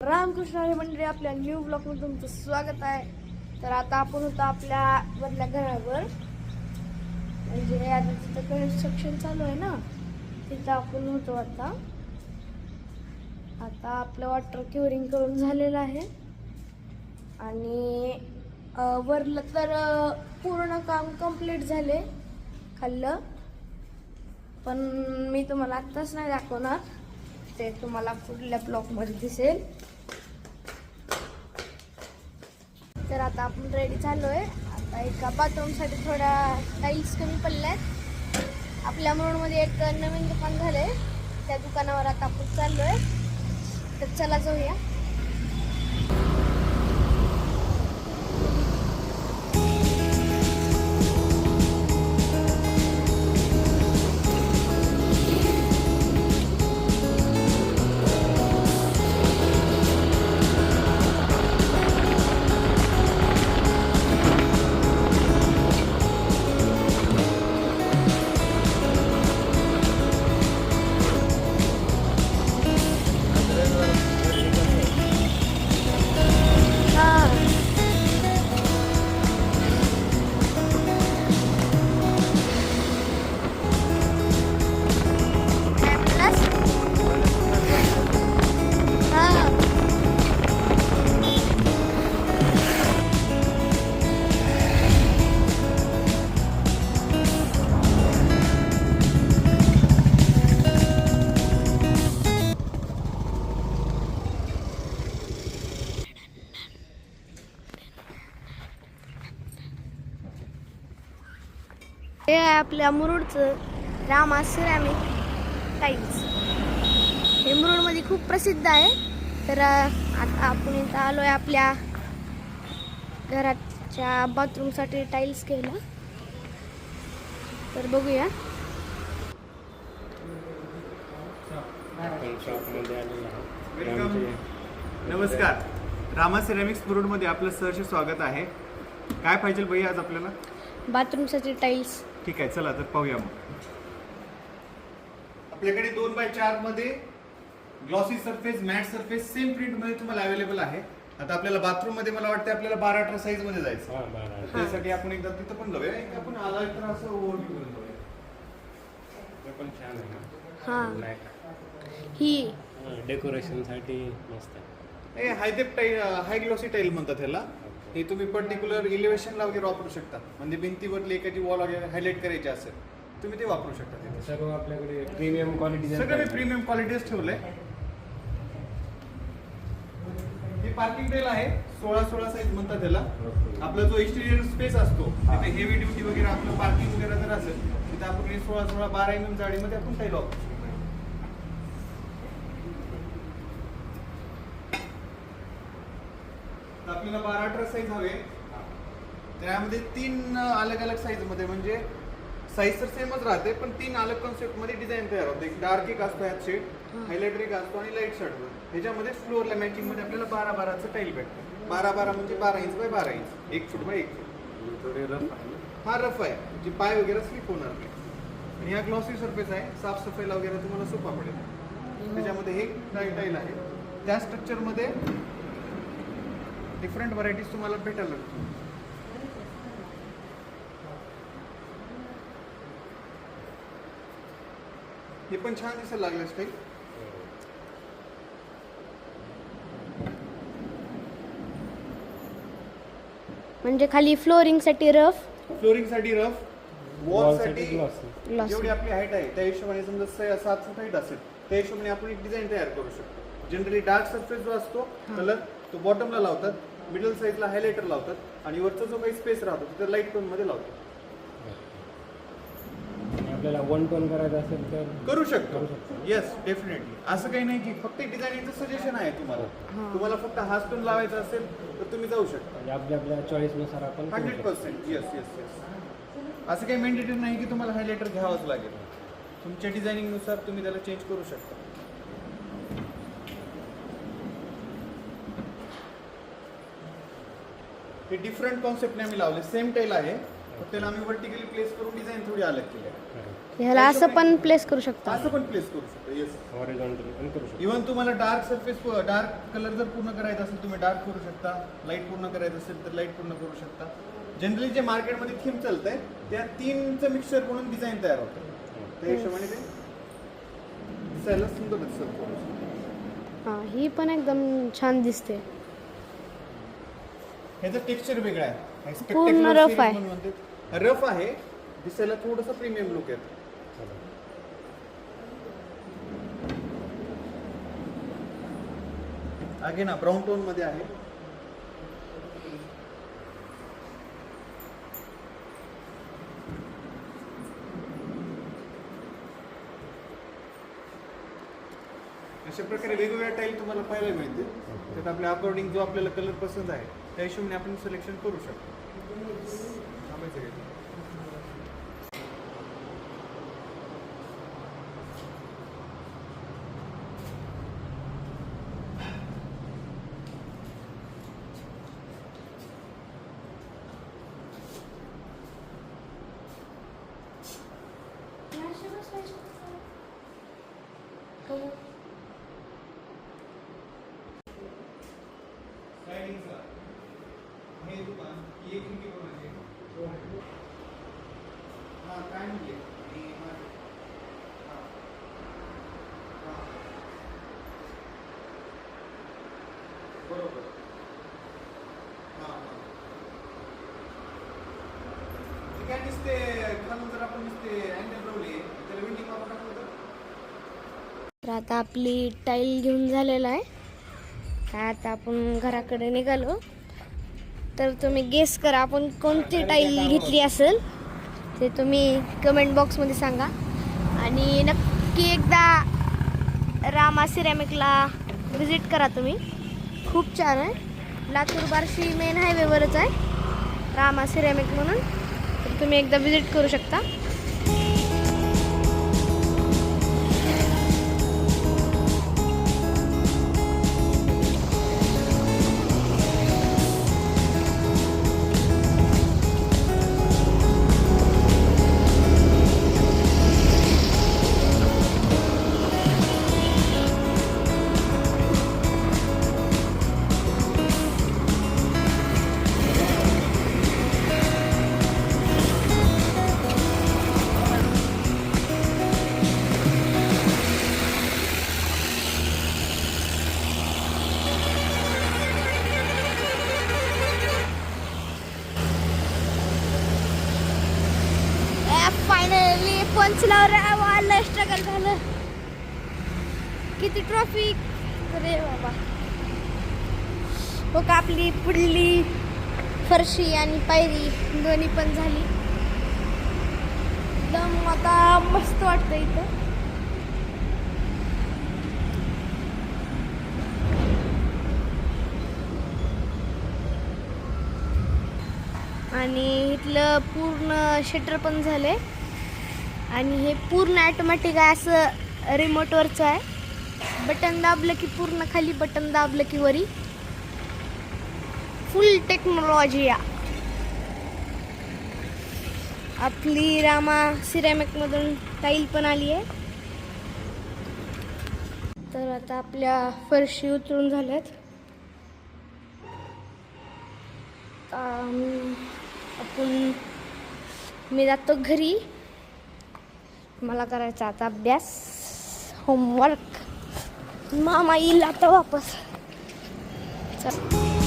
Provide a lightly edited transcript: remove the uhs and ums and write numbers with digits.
रामकृष्ण हरी मंडळी, आपल्या न्यू ब्लॉगमध्ये तुमचं स्वागत आहे. तर आता आपण होतो आपल्या वरल्या घरावर, म्हणजे आता तिथं कन्स्ट्रक्शन चालू आहे ना, तिथं आपण होतो. आता आपलं वॉटर क्युरिंग करून झालेलं आहे आणि वरलं तर पूर्ण काम कंप्लीट झाले. खाल्लं पण मी तुम्हाला आत्ताच नाही दाखवणार, ते तुम्हाला पुढल्या ब्लॉगमध्ये दिसेल. तर आता आपण रेडी झालो आहे. आता एका बाथरूमसाठी थोड्या टाईल्स कमी पडल्या आहेत. आपल्या मुरुडमध्ये एक नवीन दुकान झालं आहे, त्या दुकानावर आता आपण चाललो आहे. तर चला जाऊया. हे आहे आपल्या मुरुडचं रामा सिरॅमिक टाईल्स. हे मुरुडमध्ये खूप प्रसिद्ध आहे. तर आता आपण इथं आलो आहे आपल्या घराच्या बाथरूमसाठी टाईल्स घ्यायला. तर बघूया. नमस्कार, रामा सिरॅमिक्स मुरुडमध्ये आपलं सहर्ष स्वागत आहे. काय पाहिजे भैया आज आपल्याला? बाथरूमसाठी टाईल्स. ठीक आहे, चला तर पाहूया. मग आपल्याकडे 2x4 मध्ये glossy surface, matte surface same print मध्ये तुम्हाला अवेलेबल आहे. आता आपल्याला बाथरूम मध्ये मला वाटतं आपल्याला 12-18 साईज मध्ये जायचं. त्यासाठी आपण एकदा तिथं पण जाऊया. एक आपण आला तर असं ओव्हरव्ह्यू करून जाऊया. ते पण छान आहे ना. हां, ब्लॅक ही डेकोरेशन साठी मस्त आहे. हे हायडेप टाईल, हाय ग्लॉसी टाईल म्हणतात ह्याला. हे तुम्ही पर्टिक्युलर इलिव्हेशनला वगैरे वापरू शकता. म्हणजे भिंतीवरली एखादी वॉल वगैरे हायलाइट करायची असेल तुम्ही ते वापरू शकता तिथे. सर्व आपल्याकडे प्रीमियम क्वालिटी सगळं मी प्रीमियम क्वालिटीच ठेवलंय. हे पार्किंग टाईल आहे, 16-16 साईज म्हणतात त्याला. आपला जो एक्सटिरियर स्पेस असतो तिथे हेवी ड्युटी वगैरे आपलं पार्किंग वगैरे जर असेल तिथे आपण 16-12 mm जाडीमध्ये आपण टाईल वापरू शकतो. आपल्याला 12-18 साईज हवे. त्यामध्ये 3 अलग अलग साईज मध्ये, म्हणजे साईज तर सेमच राहते पण 3 अलग कॉन्सेप्ट मध्ये डिझाईन तयार होते. एक डार्क एक असतो ह्यात शेड, हायलाइटर एक असतो आणि लाईट शर्ट. ह्याच्यामध्ये फ्लोअरला मॅचिंग मध्ये आपल्याला 12-12चं टाईल भेटतं. 12-12 म्हणजे 12 inch by 12 inch, 1 foot by 1 foot. थोडे रफ आहे. हा रफ आहे, म्हणजे पाय वगैरे स्लिप होणार नाही. आणि हा ग्लॉसी सरफेस आहे, साफसफाईला वगैरे तुम्हाला सोपा पडेल. त्याच्यामध्ये हे टाईल आहे. त्या स्ट्रक्चरमध्ये डिफरंट व्हरायटीज तुम्हाला भेटायला लागतील. हे पण छान दिसायला लागलं स्टाईल. म्हणजे खाली फ्लोरिंग साठी रफ, फ्लोरिंग साठी रफ, वॉल साठी ग्लॉसी. ग्लॉसी. जेवढी आपली हाईट आहे त्या हिशोबाने, समजा 7 फूट हाईट असेल त्या हिशोबाने आपण एक डिझाईन तयार करू शकतो. जनरली डार्क सरफेस जो असतो कलर तो बॉटमला लावतात, मिडल साईजला हायलाइटर लावतात आणि वरचा जो काही स्पेस राहतो तिथे लाईट टोन मध्ये लावतात. आपल्याला 1 टोन करायचं असेल तर करू शकतो. Yes, definitely. असं काही नाही की फक्त डिझायनिंगचं सजेशन आहे तुम्हाला. तुम्हाला फक्त हाच टोन लावायचा असेल तर तुम्ही जाऊ शकता. म्हणजे आपल्या चॉईस नुसार आपण करू शकतो. 100%. Yes yes yes. असं काही मेंडेटरी नाही की तुम्हाला हायलाइटर घ्यावंच लागेल. तुमच्या डिझायनिंग नुसार तुम्ही त्याला चेंज करू शकता. हे डिफरंट कॉन्सेप्टने आम्ही लावले. सेम टाईल आहे फक्त त्याला आम्ही वर्टिकली प्लेस करून डिझाईन थोडी अलग केली आहे. ह्याला असं पण प्लेस करू शकता. असं पण प्लेस करू शकतो. येस, हॉरिझॉन्टल पण करू शकतो. इव्हन तुम्हाला डार्क सरफेस, डार्क कलर जर पूर्ण करायचा असेल तुम्ही डार्क करू शकता, लाईट पूर्ण करायचं असेल तर लाईट पूर्ण करू शकता. जनरली जे मार्केटमध्ये थीम चालत आहे त्या 3चं मिक्सचर म्हणून डिझाईन तयार होतं. त्या हिशोबाने ते दिसायला सुंदर दिसतं. हां, ही पण एकदम छान दिसते. ह्याचं टेक्स्चर वेगळं आहे. पूर्ण Spectacular rough series आहे. म्हणून म्हणतात. रफ आहे, दिसायला थोडंसं प्रीमियम लुक येतं. आगे ना ब्राऊन टोन मध्ये आहे. अशा प्रकारे वेगवेगळ्या टाईल तुम्हाला पाहायला मिळतील. त्यात आपल्या अकॉर्डिंग जो आपल्याला कलर पसंत आहे त्या हिशोबाने आपण सिलेक्शन करू शकतो. थांबायचं काय? हे दुकान एक खिडकी कोणाची? हां, काय म्हणले? बरोबर. हां हां. ठीक आहे. नुसते खालून जर आपण नुसते अँगल लावले त्याला विंडिंग मारून टाकलं तर तर आता आपली टाईल घेऊन झालेला आहे. आता आपण घराकडे निघालो. तर तुम्ही गेस करा आपण कोणती टाईल घेतली असेल ते तुम्ही कमेंट बॉक्समध्ये सांगा. आणि नक्की एकदा रामा सिरॅमिकला विजिट करा तुम्ही. खूप छान आहे. लातूर बार्शी मेन हायवेवरच आहे रामा सिरॅमिक म्हणून. तर तुम्ही एकदा विजिट करू शकता. फायनली पंचनावर स्ट्रगल झालं. किती ट्रॉफिक रे बाबा. हो का, आपली पुढली फरशी आणि पायरी दोन्ही पण झाली. एकदम आता मस्त वाटतं इथं. आणि इथलं पूर्ण शटर पण झाले. आणि हे पूर्ण ॲटोमॅटिक आहे, असं रिमोटवरचं आहे. बटन दाबलं की पूर्ण खाली, बटन दाबलं की वरी. फुल टेक्नॉलॉजी या आपली रामा सिरॅमिकमधून टाईल पण आली आहे. तर आता आपल्या फरशी उतरून झाल्यात. मी जातो घरी. मला करायचा आता अभ्यास, होमवर्क. मामा येईल आता वापस. चल.